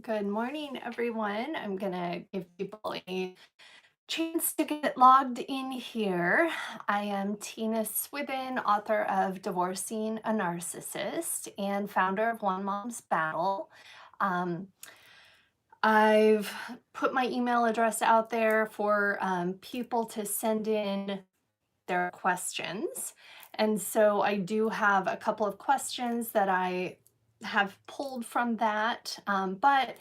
Good morning, everyone. I'm going to give people a chance to get logged in here. I am Tina Swithin, author of Divorcing a Narcissist and founder of One Mom's Battle. Um, I've put my email address out there for people to send in their questions. And so I do have a couple of questions that I have pulled from that. But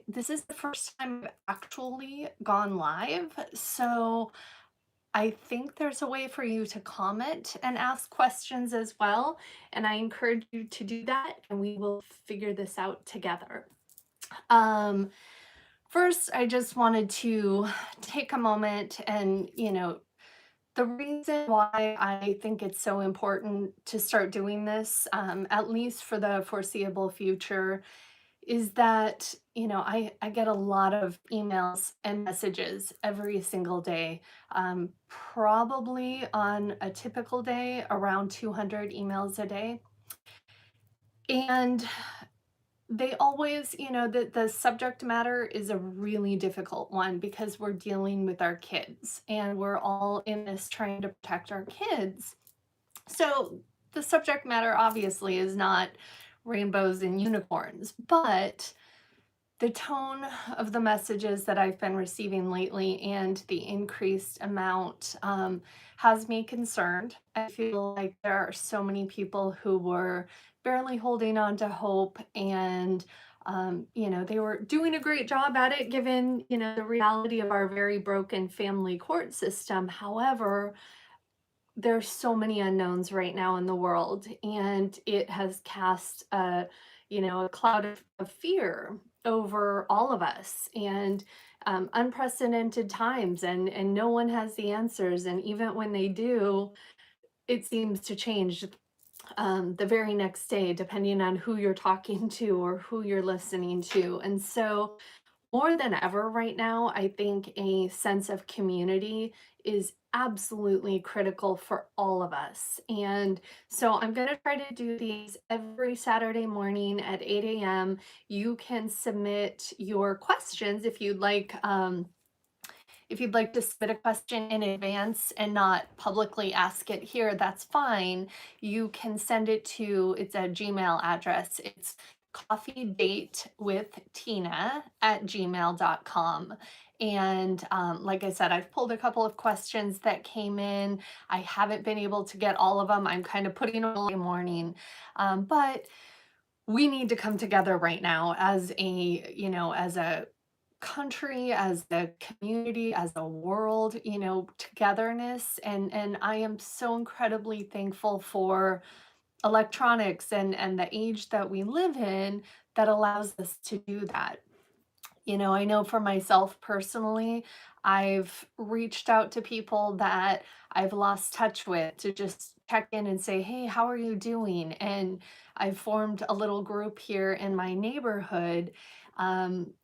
this is the first time I've actually gone live. So I think there's a way for you to comment and ask questions as well. And I encourage you to do that and we will figure this out together. Um, First, I just wanted to take a moment and, the reason why I think it's so important to start doing this, at least for the foreseeable future, is that, I get a lot of emails and messages every single day. Probably on a typical day, around 200 emails a day. And they always, the subject matter is a really difficult one because we're dealing with our kids and we're all in this trying to protect our kids. So the subject matter obviously is not rainbows and unicorns, but the tone of the messages that I've been receiving lately and the increased amount has me concerned. I feel like there are so many people who were barely holding on to hope and they were doing a great job at it given, the reality of our very broken family court system. However, there's so many unknowns right now in the world, and it has cast a cloud of fear over all of us, and unprecedented times, and no one has the answers. And even when they do, it seems to change the very next day, depending on who you're talking to or who you're listening to. And so more than ever right now, I think a sense of community is absolutely critical for all of us. And so I'm going to try to do these every Saturday morning at 8 a.m. You can submit your questions if you'd like. If you'd like to submit a question in advance and not publicly ask it here, that's fine. You can send it to, it's a Gmail address. It's coffeedatewithtina@gmail.com. And like I said, I've pulled a couple of questions that came in. I haven't been able to get all of them. I'm kind of putting them away morning. But we need to come together right now as a country, as a community, as a world, togetherness. And I am so incredibly thankful for electronics and the age that we live in that allows us to do that. I know for myself personally, I've reached out to people that I've lost touch with to just check in and say, hey, how are you doing? And I've formed a little group here in my neighborhood. Um,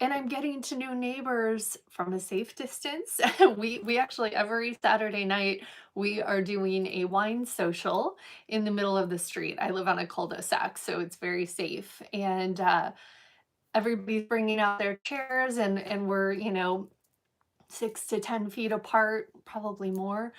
and I'm getting to new neighbors from a safe distance. We actually every Saturday night we are doing a wine social in the middle of the street. I live on a cul-de-sac, so it's very safe. And everybody's bringing out their chairs, and we're 6 to 10 feet apart, probably more.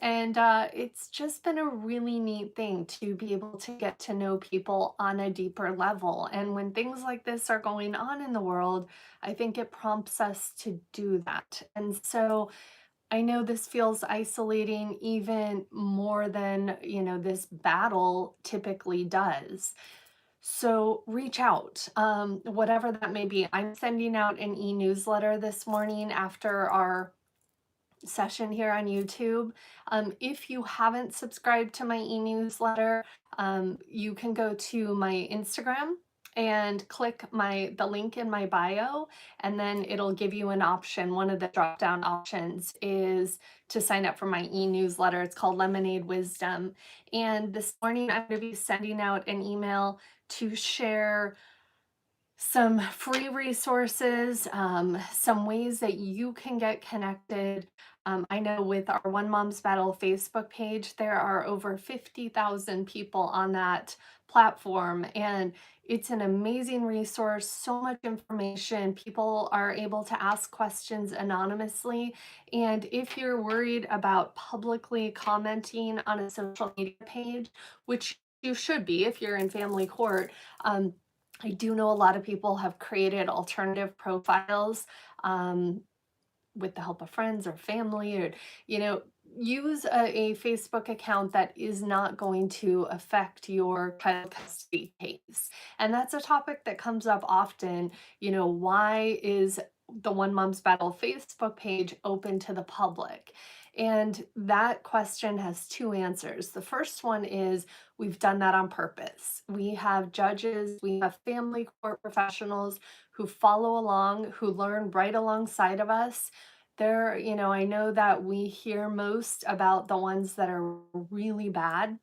And it's just been a really neat thing to be able to get to know people on a deeper level. And when things like this are going on in the world, I think it prompts us to do that. And so I know this feels isolating even more than, this battle typically does. So reach out, whatever that may be. I'm sending out an e-newsletter this morning after our session here on YouTube. If you haven't subscribed to my e-newsletter, you can go to my Instagram and click the link in my bio, and then it'll give you an option. One of the drop-down options is to sign up for my e-newsletter. It's called Lemonade Wisdom. And this morning I'm going to be sending out an email to share some free resources, some ways that you can get connected I know with our One Mom's Battle Facebook page, there are over 50,000 people on that platform, and it's an amazing resource, so much information. People are able to ask questions anonymously. And if you're worried about publicly commenting on a social media page, which you should be if you're in family court, um, I do know a lot of people have created alternative profiles. Um, with the help of friends or family, or you know use a Facebook account that is not going to affect your child custody case. And that's a topic that comes up often. Why is the One Mom's Battle Facebook page open to the public? And that question has two answers. The first one is, we've done that on purpose. We have judges, we have family court professionals who follow along, who learn right alongside of us. I know that we hear most about the ones that are really bad,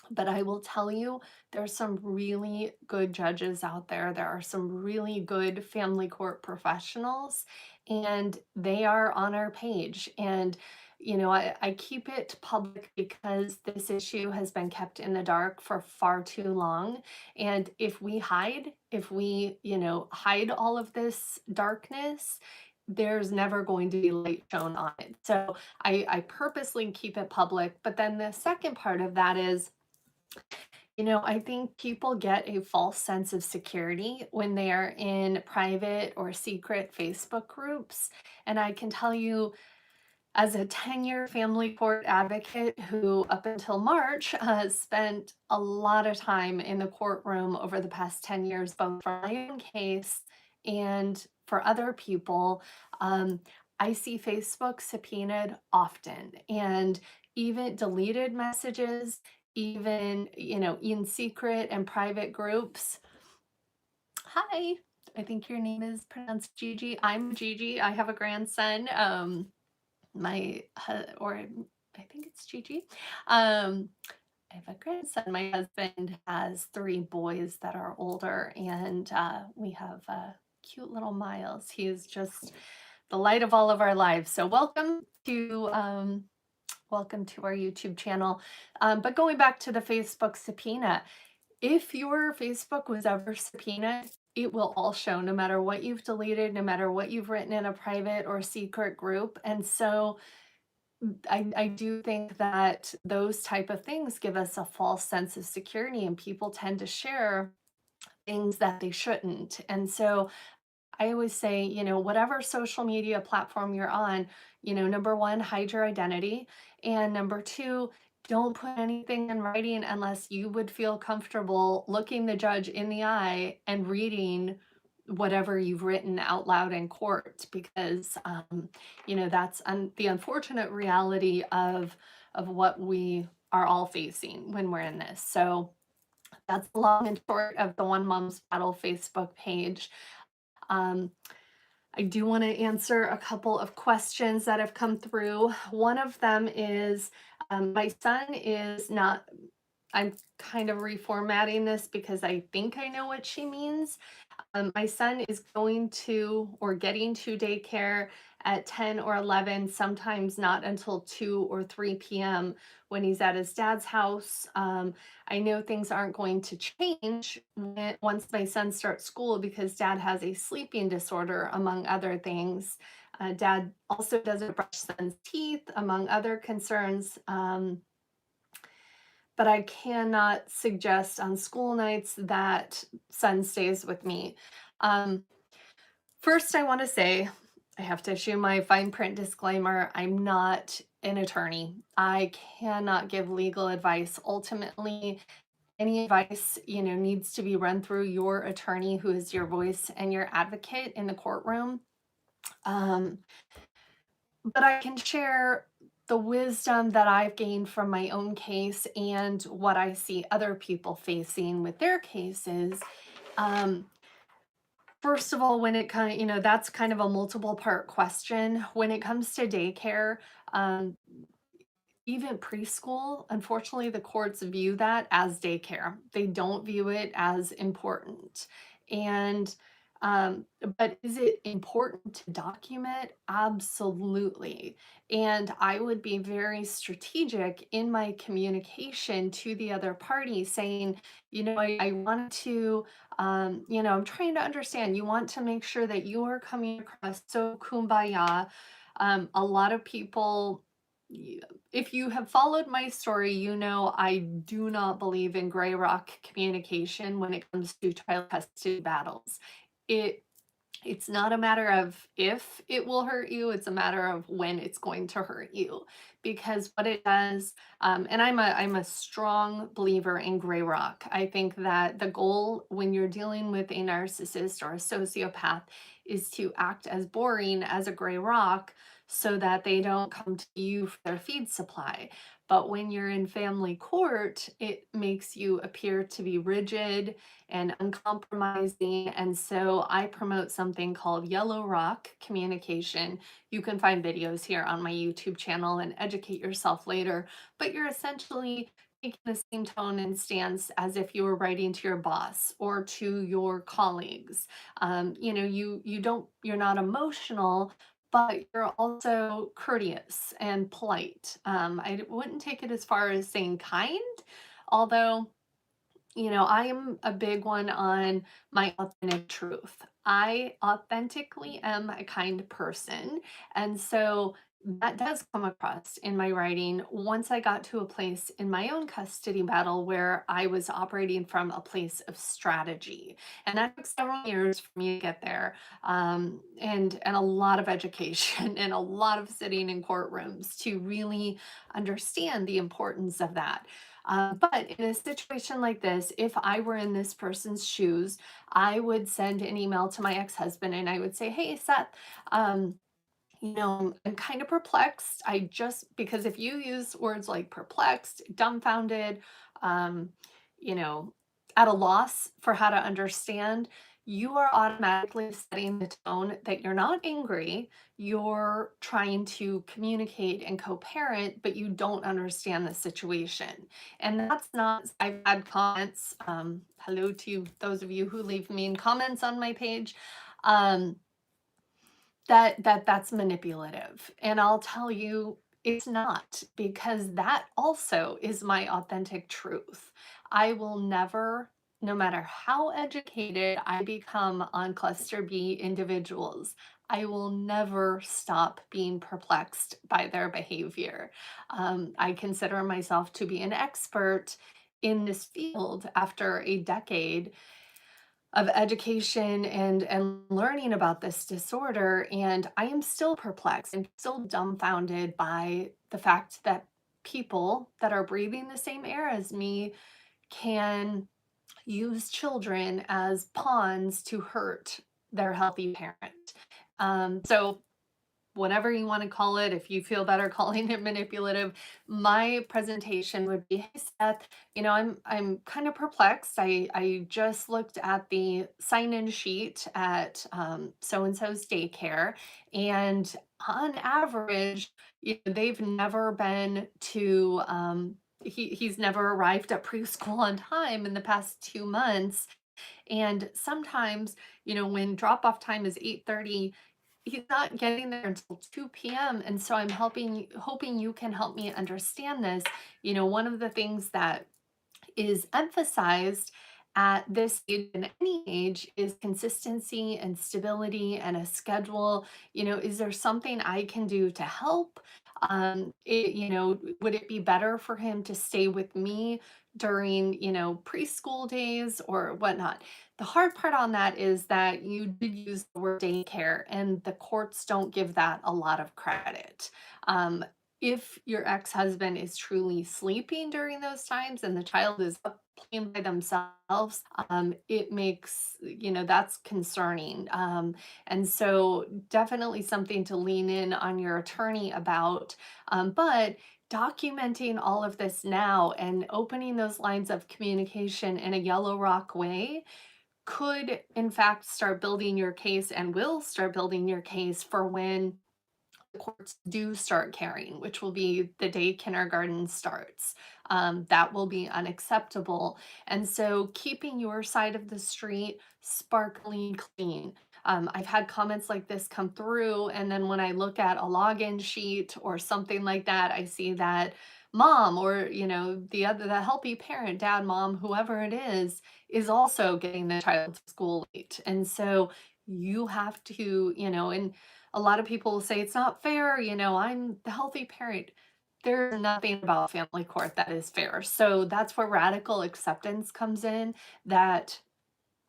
but I will tell you, there's some really good judges out there. There are some really good family court professionals, and they are on our page. And I keep it public because this issue has been kept in the dark for far too long. And if we hide all of this darkness, there's never going to be light shown on it. So I purposely keep it public. But then the second part of that is, I think people get a false sense of security when they are in private or secret Facebook groups. And I can tell you, as a 10-year family court advocate who, up until March, spent a lot of time in the courtroom over the past 10 years, both for my own case and for other people, I see Facebook subpoenaed often, and even deleted messages, even, in secret and private groups. Hi, I think your name is pronounced Gigi. I'm Gigi. I have a grandson. Or I think it's Gigi. I have a grandson. My husband has three boys that are older, and we have cute little Miles. He is just the light of all of our lives. So welcome to our YouTube channel. But going back to the Facebook subpoena, if your Facebook was ever subpoenaed, it will all show, no matter what you've deleted, no matter what you've written in a private or secret group. And so I do think that those type of things give us a false sense of security, and people tend to share things that they shouldn't. And so I always say, whatever social media platform you're on, number one, hide your identity. And number two, don't put anything in writing unless you would feel comfortable looking the judge in the eye and reading whatever you've written out loud in court, because that's the unfortunate reality of what we are all facing when we're in this. So that's the long and short of the One Mom's Battle Facebook page. um, I do want to answer a couple of questions that have come through. One of them is, my son is not, I'm kind of reformatting this because I think I know what she means. My son is going to or getting to daycare at 10 or 11, sometimes not until 2 or 3 p.m. when he's at his dad's house. I know things aren't going to change once my son starts school, because dad has a sleeping disorder, among other things. Dad also doesn't brush son's teeth, among other concerns. But I cannot suggest on school nights that son stays with me. Um, First, I want to say, I have to issue my fine print disclaimer. I'm not an attorney. I cannot give legal advice. Ultimately, any advice, needs to be run through your attorney, who is your voice and your advocate in the courtroom. Um, but I can share the wisdom that I've gained from my own case and what I see other people facing with their cases. Um, First of all, when it kind that's kind of a multiple part question. When it comes to daycare, um, even preschool, unfortunately, the courts view that as daycare. They don't view it as important. And But is it important to document? Absolutely. And I would be very strategic in my communication to the other party, saying, I want to, I'm trying to understand. You want to make sure that you are coming across so kumbaya. A lot of people, y- if you have followed my story, I do not believe in gray rock communication when it comes to child custody battles. It it's not a matter of if it will hurt you, it's a matter of when it's going to hurt you. Because what it does, and I'm a strong believer in gray rock. I think that the goal when you're dealing with a narcissist or a sociopath is to act as boring as a gray rock so that they don't come to you for their feed supply. But when you're in family court, it makes you appear to be rigid and uncompromising. And so I promote something called yellow rock communication. You can find videos here on my YouTube channel and educate yourself later, but you're essentially taking the same tone and stance as if you were writing to your boss or to your colleagues. You're not emotional, but you're also courteous and polite. I wouldn't take it as far as saying kind, although I am a big one on my authentic truth. I authentically am a kind person. And so that does come across in my writing once I got to a place in my own custody battle where I was operating from a place of strategy. And that took several years for me to get there, and a lot of education and a lot of sitting in courtrooms to really understand the importance of that. But in a situation like this, if I were in this person's shoes, I would send an email to my ex-husband and I would say, "Hey, Seth, um, I'm kind of perplexed. I just because if you use words like perplexed, dumbfounded, um, you know, at a loss for how to understand, you are automatically setting the tone that you're not angry, you're trying to communicate and co-parent, but you don't understand the situation. And that's not, I've had comments, hello to those of you who leave mean comments on my page. Um, that's manipulative, and I'll tell you it's not, because that also is my authentic truth. I will never, no matter how educated I become on cluster B individuals, I will never stop being perplexed by their behavior. I consider myself to be an expert in this field after a decade of education and learning about this disorder, and I am still perplexed and still dumbfounded by the fact that people that are breathing the same air as me can use children as pawns to hurt their healthy parent. So whatever you want to call it, if you feel better calling it manipulative, my presentation would be, "Hey Seth, I'm kind of perplexed. I just looked at the sign-in sheet at so and so's daycare, and on average, they've never been to he's never arrived at preschool on time in the past 2 months, and sometimes, when drop-off time is 8:30, he's not getting there until 2 p.m. And so I'm hoping you can help me understand this. One of the things that is emphasized at this age and any age is consistency and stability and a schedule. Is there something I can do to help? Would it be better for him to stay with me during, preschool days or whatnot? The hard part on that is that you did use the word daycare, and the courts don't give that a lot of credit. Um, if your ex-husband is truly sleeping during those times and the child is up playing by themselves, it makes, that's concerning. And so definitely something to lean in on your attorney about. But documenting all of this now and opening those lines of communication in a yellow rock way could in fact start building your case and will start building your case for when the courts do start caring, which will be the day kindergarten starts. That will be unacceptable. And so keeping your side of the street sparkling clean. I've had comments like this come through, and then when I look at a login sheet or something like that, I see that mom, or the healthy parent, dad, mom, whoever it is also getting the child to school late. And so you have to, and a lot of people will say it's not fair, I'm the healthy parent. There's nothing about family court that is fair. So that's where radical acceptance comes in, that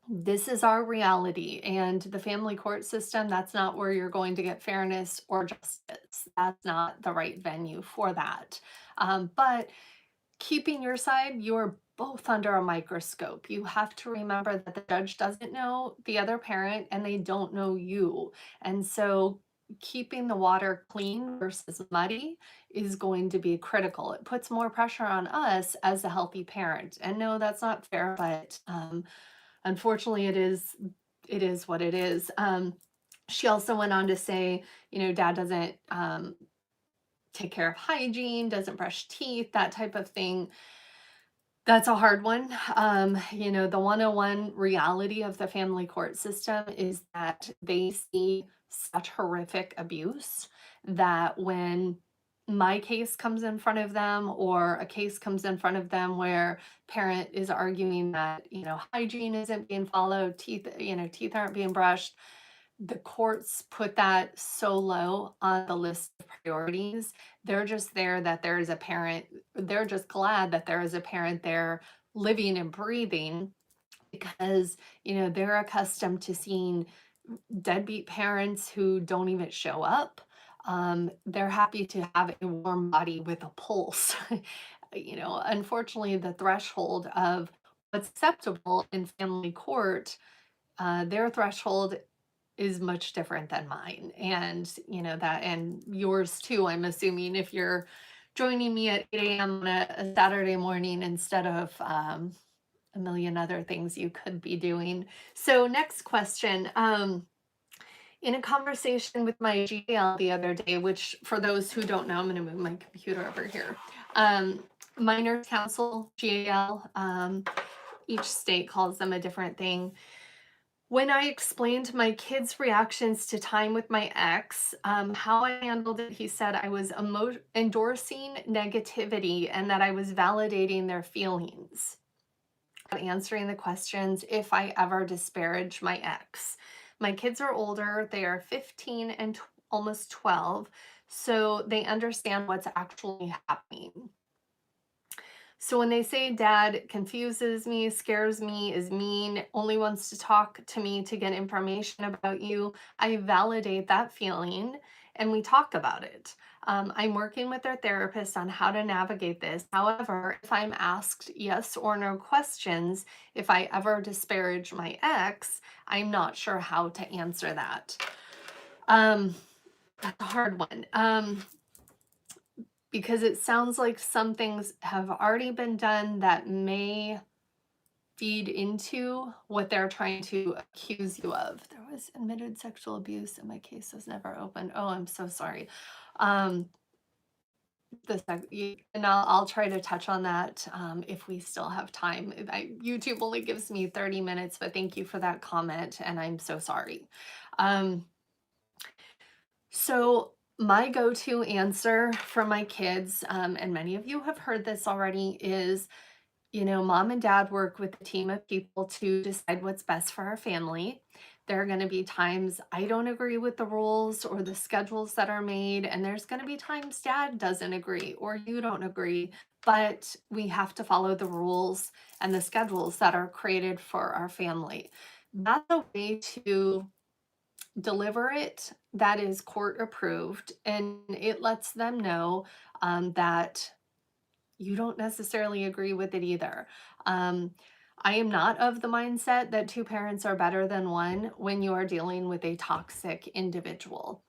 this is our reality, and the family court system, that's not where you're going to get fairness or justice. That's not the right venue for that. But keeping your side, you're both under a microscope. You have to remember that the judge doesn't know the other parent and they don't know you. And so keeping the water clean versus muddy is going to be critical. It puts more pressure on us as a healthy parent. And no, that's not fair, but unfortunately it is what it is. She also went on to say, dad doesn't take care of hygiene, doesn't brush teeth, that type of thing. That's a hard one. The 101 reality of the family court system is that they see such horrific abuse that when my case comes in front of them, or a case comes in front of them where parent is arguing that, hygiene isn't being followed, teeth aren't being brushed, the courts put that so low on the list of priorities. They're just there that there is a parent, they're just glad that there is a parent there living and breathing, because, they're accustomed to seeing deadbeat parents who don't even show up. They're happy to have a warm body with a pulse. Unfortunately, the threshold of what's acceptable in family court, their threshold is much different than mine. And, that, and yours too, I'm assuming, if you're joining me at 8 a.m. on a Saturday morning instead of a million other things you could be doing. So, next question. In a conversation with my GL the other day, which for those who don't know, I'm going to move my computer over here. Minors Council, GAL, each state calls them a different thing. When I explained my kids' reactions to time with my ex, how I handled it, he said I was endorsing negativity and that I was validating their feelings. Answering the questions if I ever disparage my ex. My kids are older, they are 15 and almost 12, so they understand what's actually happening. So when they say dad confuses me, scares me, is mean, only wants to talk to me to get information about you, I validate that feeling and we talk about it. I'm working with their therapist on how to navigate this. However, if I'm asked yes or no questions, if I ever disparage my ex, I'm not sure how to answer that. That's a hard one. Because it sounds like some things have already been done that may feed into what they're trying to accuse you of. There was admitted sexual abuse and my case was never opened. Oh, I'm so sorry. And I'll try to touch on that if we still have time. YouTube only gives me 30 minutes, but thank you for that comment, and I'm so sorry. So my go-to answer for my kids, and many of you have heard this already, is, mom and dad work with a team of people to decide what's best for our family. There are going to be times I don't agree with the rules or the schedules that are made, and there's going to be times dad doesn't agree or you don't agree, but we have to follow the rules and the schedules that are created for our family. That's a way to deliver it that is court approved, and it lets them know that you don't necessarily agree with it either. I am not of the mindset that two parents are better than one when you are dealing with a toxic individual.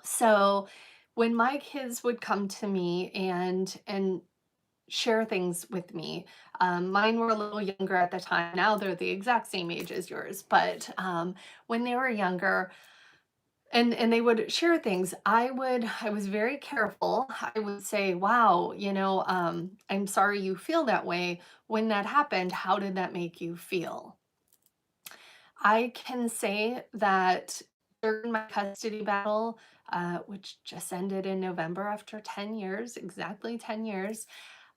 So when my kids would come to me and share things with me, mine were a little younger at the time. Now they're the exact same age as yours, but when they were younger, And they would share things. I was very careful. I would say, "Wow, I'm sorry you feel that way. When that happened, how did that make you feel?" I can say that during my custody battle, which just ended in November after 10 years, exactly 10 years,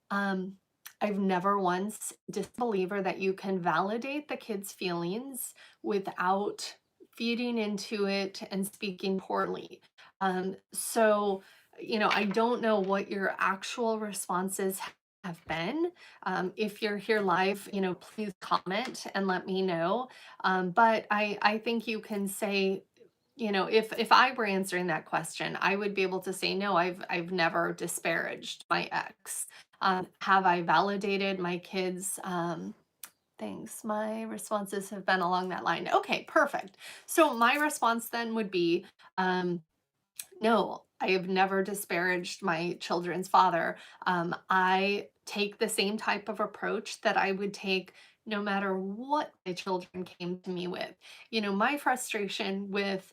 um, I've never once disbeliever that you can validate the kid's feelings without feeding into it and speaking poorly. So, I don't know what your actual responses have been. If you're here live, please comment and let me know. But I think you can say, if I were answering that question, I would be able to say, no, I've never disparaged my ex. Have I validated my kids' things? My responses have been along that line. Okay, perfect. So my response then would be, no, I have never disparaged my children's father. I take the same type of approach that I would take no matter what my children came to me with. My frustration with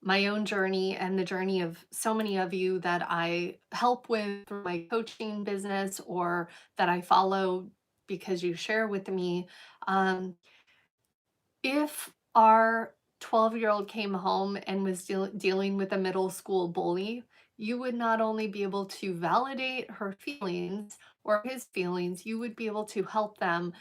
my own journey and the journey of so many of you that I help with through my coaching business or that I follow because you share with me. Um, if our 12-year-old came home and was dealing with a middle school bully, you would not only be able to validate her feelings or his feelings, you would be able to help them,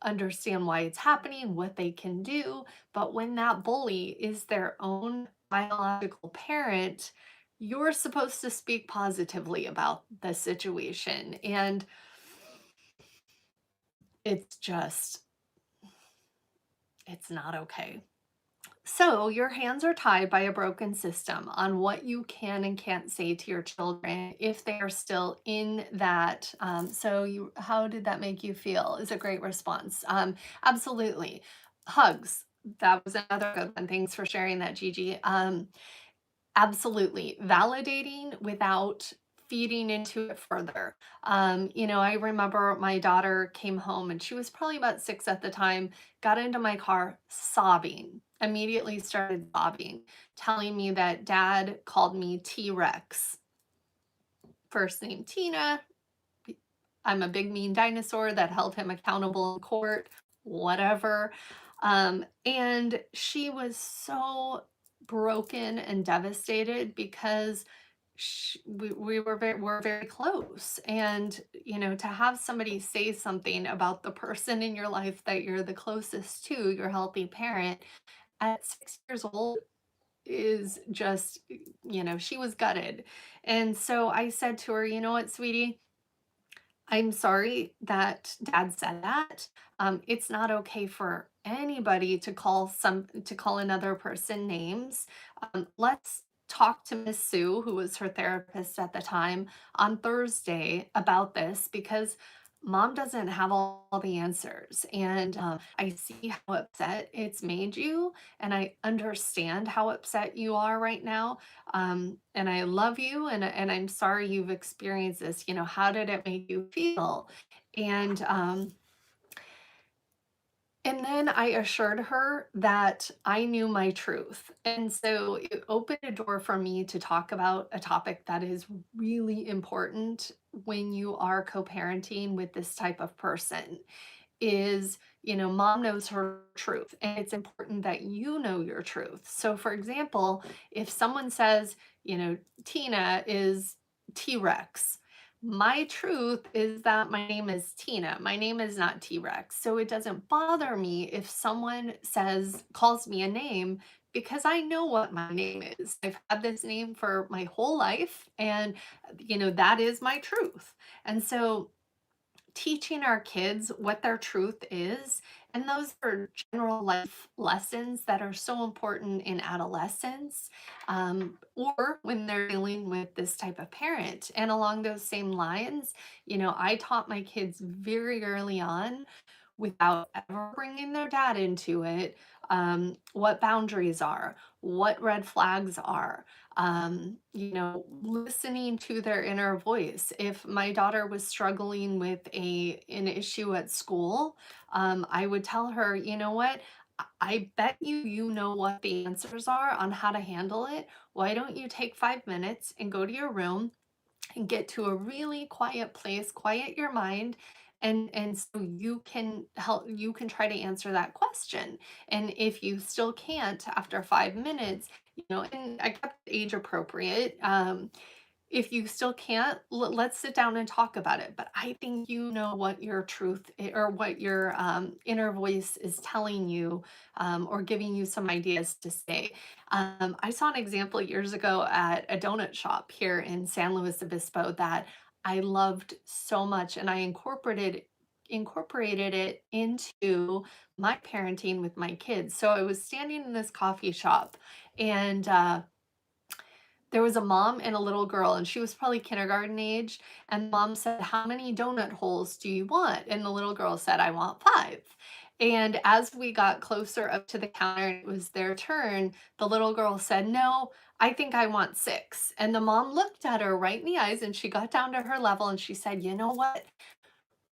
understand why it's happening, what they can do. But when that bully is their own biological parent, you're supposed to speak positively about the situation. And it's just, it's not okay. So, your hands are tied by a broken system on what you can and can't say to your children if they are still in that. How did that make you feel? Is a great response. Absolutely. Hugs. That was another good one. Thanks for sharing that, Gigi. Absolutely. Validating without feeding into it further. I remember my daughter came home and she was probably about 6 at the time, got into my car sobbing, immediately started sobbing, telling me that dad called me T-Rex. First name Tina, I'm a big mean dinosaur that held him accountable in court, whatever. And she was so broken and devastated because we're very close. And, to have somebody say something about the person in your life that you're the closest to, your healthy parent, at 6 years old is just, she was gutted. And so I said to her, you know what, sweetie? I'm sorry that dad said that. It's not okay for anybody to call another person names. Let's talk to Miss Sue, who was her therapist at the time, on Thursday about this because mom doesn't have all the answers. And I see how upset it's made you, and I understand how upset you are right now. And I love you, and I'm sorry you've experienced this. How did it make you feel? And and then I assured her that I knew my truth. And so it opened a door for me to talk about a topic that is really important when you are co-parenting with this type of person is, mom knows her truth, and it's important that you know your truth. So, for example, if someone says, Tina is T Rex, my truth is that my name is Tina. My name is not T Rex. So, it doesn't bother me if someone calls me a name because I know what my name is. I've had this name for my whole life, and, that is my truth. And so, teaching our kids what their truth is. And those are general life lessons that are so important in adolescence or when they're dealing with this type of parent. And along those same lines, I taught my kids very early on without ever bringing their dad into it, what boundaries are, what red flags are, listening to their inner voice. If my daughter was struggling with an issue at school, I would tell her, you know what? I bet you know what the answers are on how to handle it. Why don't you take 5 minutes and go to your room and get to a really quiet place, quiet your mind, and so you can try to answer that question. And if you still can't after 5 minutes, and I kept it age appropriate. If you still can't, let's sit down and talk about it. But I think you know what your or what your inner voice is telling you, or giving you some ideas to say. I saw an example years ago at a donut shop here in San Luis Obispo that I loved so much, and I incorporated it into my parenting with my kids. So I was standing in this coffee shop, and there was a mom and a little girl, and she was probably kindergarten age. And mom said, "How many donut holes do you want?" And the little girl said, "I want 5." And as we got closer up to the counter and it was their turn, the little girl said, "No, I think I want 6." And the mom looked at her right in the eyes and she got down to her level and she said, "You know what?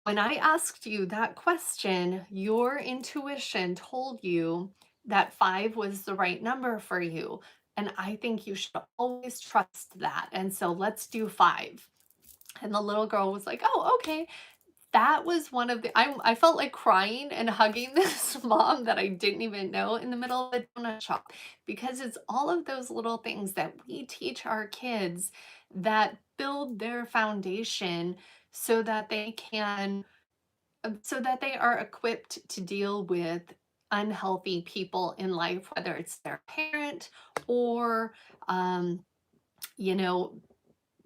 When I asked you that question, your intuition told you that 5 was the right number for you, and I think you should always trust that, and so let's do 5." And the little girl was like, "Oh, okay." That was one of the I felt like crying and hugging this mom that I didn't even know in the middle of the donut shop, because it's all of those little things that we teach our kids that build their foundation so that they are equipped to deal with unhealthy people in life, whether it's their parent or, um, you know,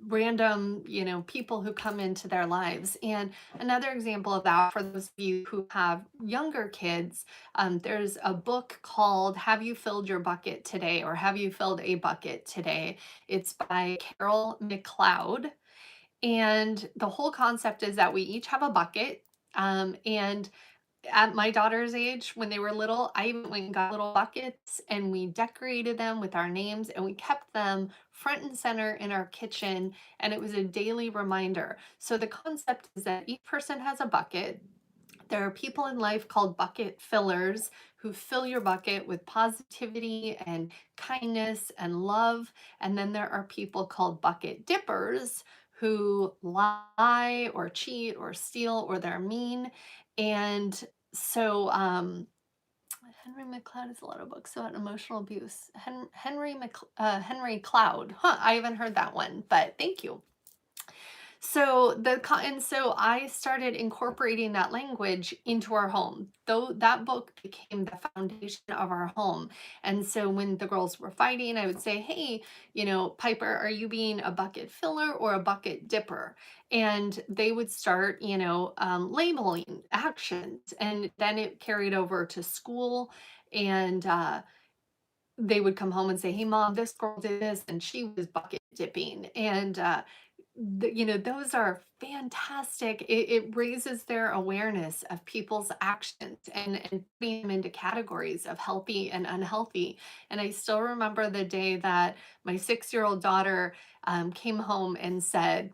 random, people who come into their lives. And another example of that, for those of you who have younger kids, there's a book called "Have You Filled Your Bucket Today?" or "Have You Filled a Bucket Today?" It's by Carol McLeod, and the whole concept is that we each have a bucket. And at my daughter's age, when they were little, I even went and got little buckets and we decorated them with our names and we kept them front and center in our kitchen. And it was a daily reminder. So the concept is that each person has a bucket. There are people in life called bucket fillers who fill your bucket with positivity and kindness and love. And then there are people called bucket dippers who lie or cheat or steal or they're mean. And so, Henry McCloud has a lot of books about emotional abuse. Henry Cloud. Huh, I haven't heard that one, but thank you. So I started incorporating that language into our home. Though that book became the foundation of our home. And so when the girls were fighting, I would say, "Hey, Piper, are you being a bucket filler or a bucket dipper?" And they would start, labeling actions. And then it carried over to school. And they would come home and say, "Hey, mom, this girl did this and she was bucket dipping." And those are fantastic. It raises their awareness of people's actions, and putting them into categories of healthy and unhealthy. And I still remember the day that my 6-year-old daughter came home and said,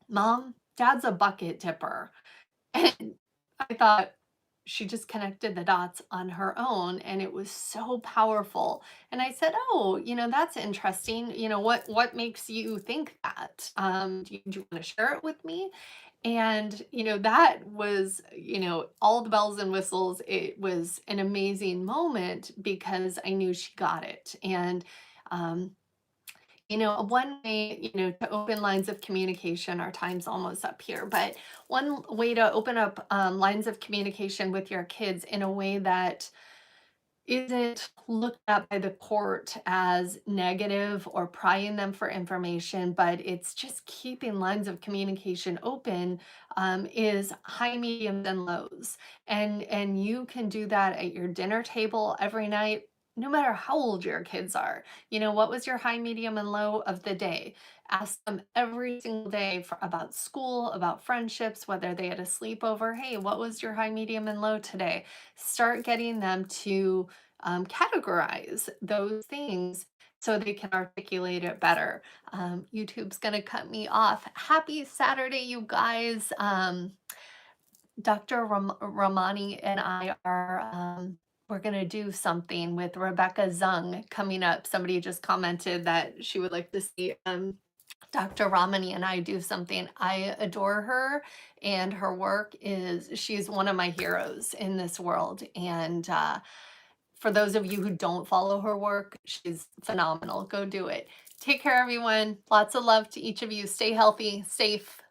"Mom, dad's a bucket tipper." And I thought she just connected the dots on her own, and it was so powerful. And I said, "Oh, that's interesting. What makes you think that? Do you want to share it with me?" And that was, all the bells and whistles. It was an amazing moment because I knew she got it. And um, one way, to open lines of communication, our time's almost up here, but one way to open up lines of communication with your kids in a way that isn't looked at by the court as negative or prying them for information, but it's just keeping lines of communication open, is high, mediums, and lows. And you can do that at your dinner table every night, no matter how old your kids are. What was your high, medium, and low of the day? Ask them every single day about school, about friendships, whether they had a sleepover. "Hey, what was your high, medium, and low today?" Start getting them to categorize those things so they can articulate it better. YouTube's going to cut me off. Happy Saturday, you guys. Dr. Ramani and I are We're gonna do something with Rebecca Zung coming up. Somebody just commented that she would like to see Dr. Ramani and I do something. I adore her, and her work is she's one of my heroes in this world. And for those of you who don't follow her work, she's phenomenal. Go do it. Take care, everyone. Lots of love to each of you. Stay healthy, safe.